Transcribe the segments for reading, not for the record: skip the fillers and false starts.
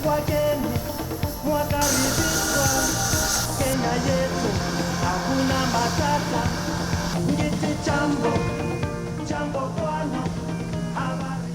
wageni mwakaribishwa Kenya yetu, hakuna matata. Ngiti jambo, jambo bwana, habari.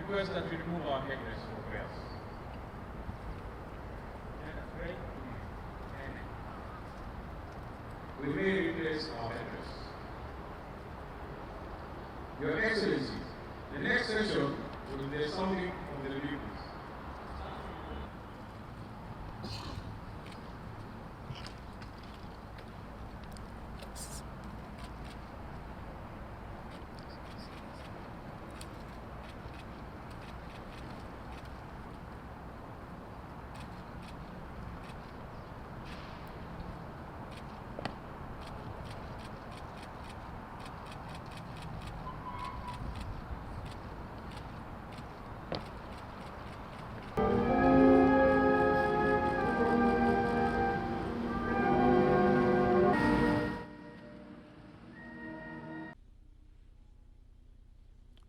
Request that we remove our headdress for prayers. We may replace our headdress. Your Excellency, the next session will be the sounding of the rebuke.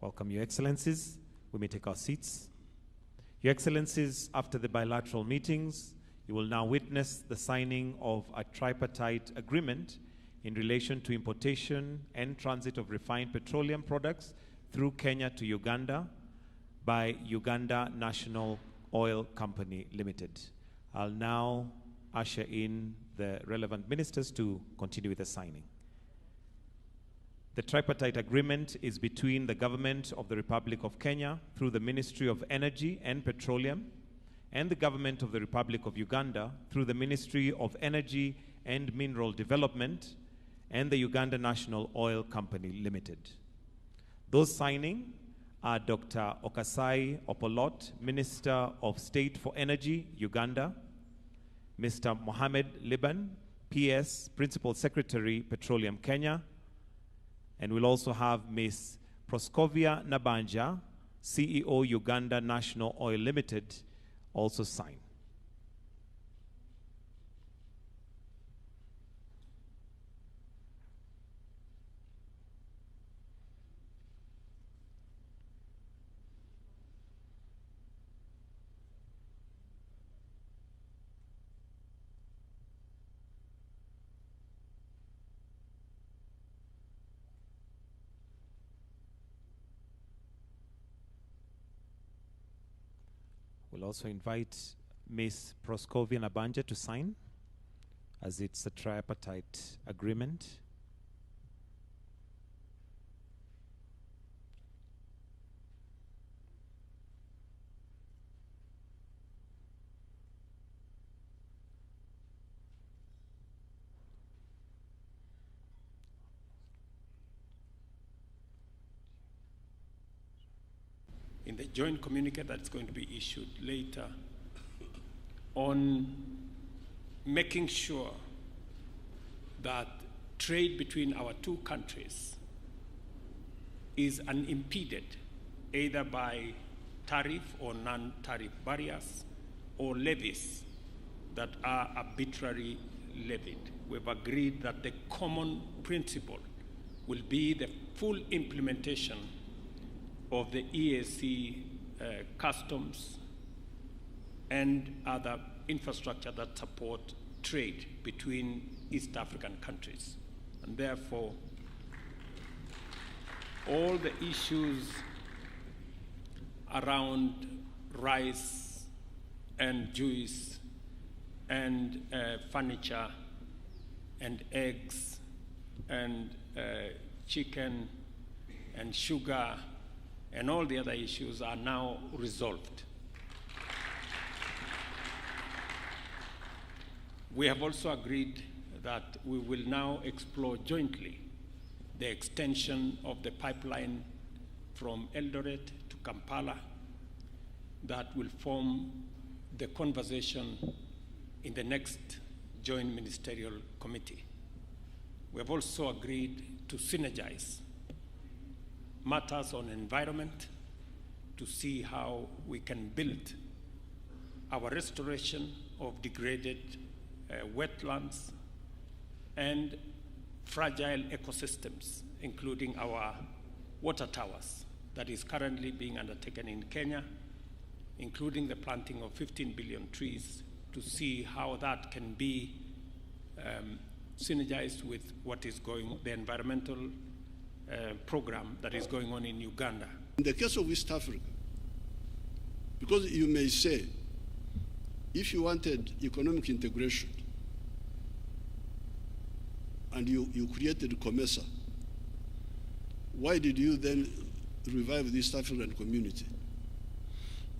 Welcome, Your Excellencies. We may take our seats. Your Excellencies, after the bilateral meetings, you will now witness the signing of a tripartite agreement in relation to importation and transit of refined petroleum products through Kenya to Uganda by Uganda National Oil Company Limited. I'll now usher in the relevant ministers to continue with the signing. The tripartite agreement is between the government of the Republic of Kenya through the Ministry of Energy and Petroleum and the government of the Republic of Uganda through the Ministry of Energy and Mineral Development and the Uganda National Oil Company Limited. Those signing are Dr. Okasai Opolot, Minister of State for Energy, Uganda, Mr. Mohamed Liban, PS, Principal Secretary, Petroleum Kenya, and we'll also have Ms. Proskovia Nabanja, CEO, Uganda National Oil Limited, also sign. We'll also invite Ms. Proskovia Nabanja to sign, as it's a tripartite agreement. in the joint communique that's going to be issued later on making sure that trade between our two countries is unimpeded either by tariff or non-tariff barriers or levies that are arbitrarily levied. We've agreed that the common principle will be the full implementation of the EAC customs and other infrastructure that support trade between East African countries. And therefore, all the issues around rice and juice and furniture and eggs and chicken and sugar and all the other issues are now resolved. We have also agreed that we will now explore jointly the extension of the pipeline from Eldoret to Kampala that will form the conversation in the next joint ministerial committee. We have also agreed to synergize matters on environment to see how we can build our restoration of degraded wetlands and fragile ecosystems, including our water towers that is currently being undertaken in Kenya, including the planting of 15 billion trees, to see how that can be synergized with what is going, the environmental program that is going on in Uganda. In the case of East Africa, because you may say, if you wanted economic integration and you created COMESA, why did you then revive the East African community?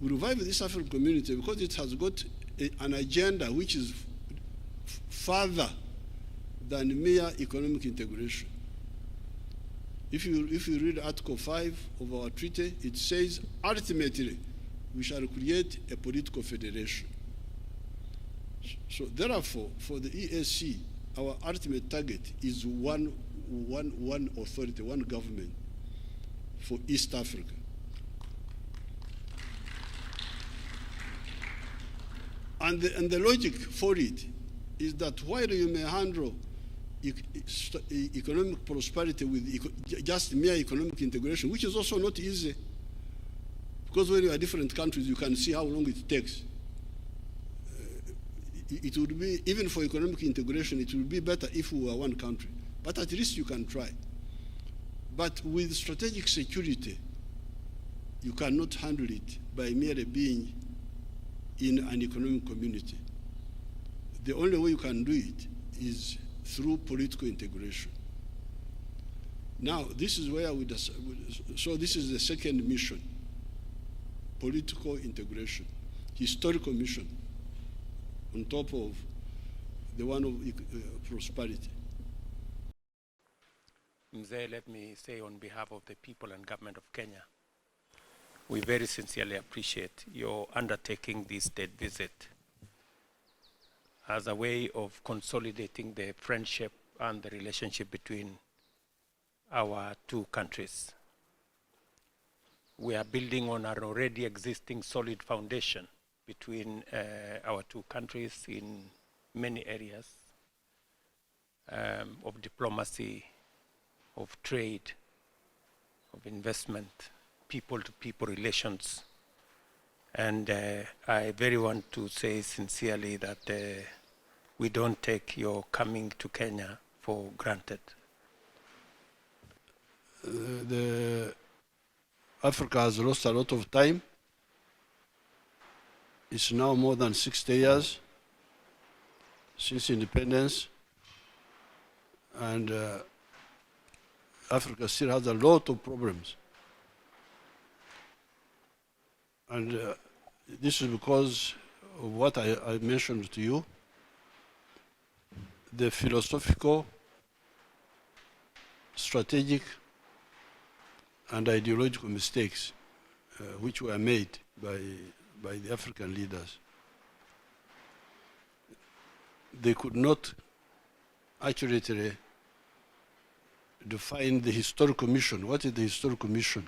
We revived the East African community because it has got an agenda which is further than mere economic integration. If you read Article 5 of our treaty, it says, ultimately, we shall create a political federation. So therefore, for the EAC, our ultimate target is one authority, one government for East Africa. And the logic for it is that while you may handle economic prosperity with just mere economic integration, which is also not easy, because when you are different countries, you can see how long it takes. It would be, even for economic integration, it would be better if we were one country. But at least you can try. But with strategic security, you cannot handle it by merely being in an economic community. The only way you can do it is through political integration. Now, this is where so this is the second mission, political integration, historical mission, on top of the one of prosperity. Mzee, let me say on behalf of the people and government of Kenya, we very sincerely appreciate your undertaking this state visit as a way of consolidating the friendship and the relationship between our two countries. We are building on our already existing solid foundation between our two countries in many areas of diplomacy, of trade, of investment, people-to-people relations. And I very want to say sincerely that we don't take your coming to Kenya for granted. Africa has lost a lot of time. It's now more than 60 years since independence, and Africa still has a lot of problems. And this is because of what I mentioned to you, the philosophical, strategic, and ideological mistakes which were made by the African leaders, they could not accurately define the historical mission. What is the historical mission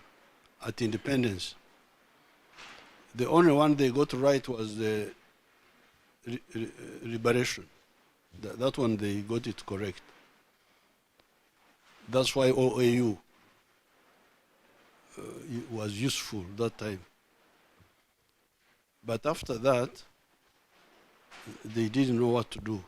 at independence? The only one they got right was the liberation. That one they got it correct. That's why OAU was useful that time. But after that, they didn't know what to do.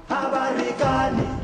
Habari gani?